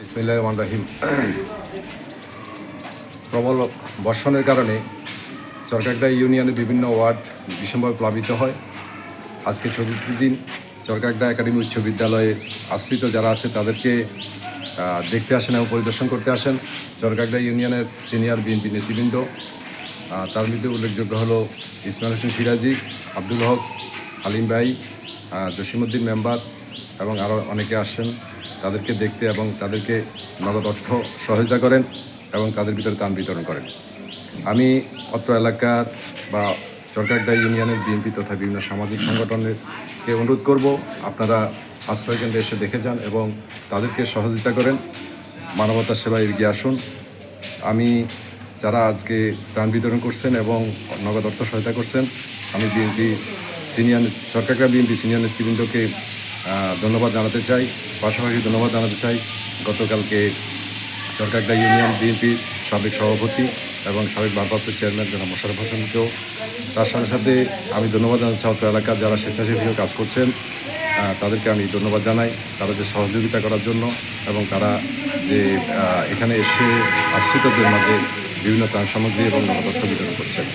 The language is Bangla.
বিসমিল্লাহির রহমানির রহিম। প্রবল বর্ষণের কারণে চরকাগড়া ইউনিয়নের বিভিন্ন ওয়ার্ড ভীষণভাবে প্লাবিত হয়। আজকে ৪th দিন চরকাগড়া একাডেমি উচ্চ বিদ্যালয়ে আশ্রিত যারা আছে তাদেরকে দেখতে আসেন এবং পরিদর্শন করতে আসেন চরকাগড়া ইউনিয়নের সিনিয়র বিএনপি নেতৃবৃন্দ। তার মধ্যে উল্লেখযোগ্য হলো ইসমাইল হোসেন সিরাজি, আব্দুল হক, হালিম ভাই, জসিমউদ্দিন মেম্বার এবং আরও অনেকে আসেন তাদেরকে দেখতে এবং তাদেরকে নগদ অর্থ সহযোগিতা করেন এবং তাদের ভিতরে ত্রাণ বিতরণ করেন। আমি অত্র এলাকার বা চরকাগড়া ইউনিয়নের বিএনপি তথা বিভিন্ন সামাজিক সংগঠনেরকে অনুরোধ করব, আপনারা আশ্রয়কেন্দ্রে এসে দেখে যান এবং তাদেরকে সহযোগিতা করেন, মানবতার সেবায় এগিয়ে আসুন। আমি যারা আজকে ত্রাণ বিতরণ করছেন এবং নগদ অর্থ সহায়তা করছেন, আমি চরকাগড়া বিএনপি সিনিয়র নেতৃবৃন্দকে ধন্যবাদ জানাতে চাই। পাশাপাশি ধন্যবাদ জানাতে চাই গতকালকে চরকাগড়া ইউনিয়ন বিএনপির সাবেক সভাপতি এবং সাবেক ভারপ্রাপ্ত চেয়ারম্যান জনাব মোশাররফ হোসেনকেও। তার সাথে সাথে আমি ধন্যবাদ জানাচ্ছি অত্র এলাকার যারা স্বেচ্ছাসেবী কাজ করছেন, তাদেরকে আমি ধন্যবাদ জানাই তারা যে সহযোগিতা করার জন্য এবং তারা যে এখানে এসে আশ্রিতদের মাঝে বিভিন্ন ত্রাণ সামগ্রী এবং নগদ অর্থ বিতরণ করছেন।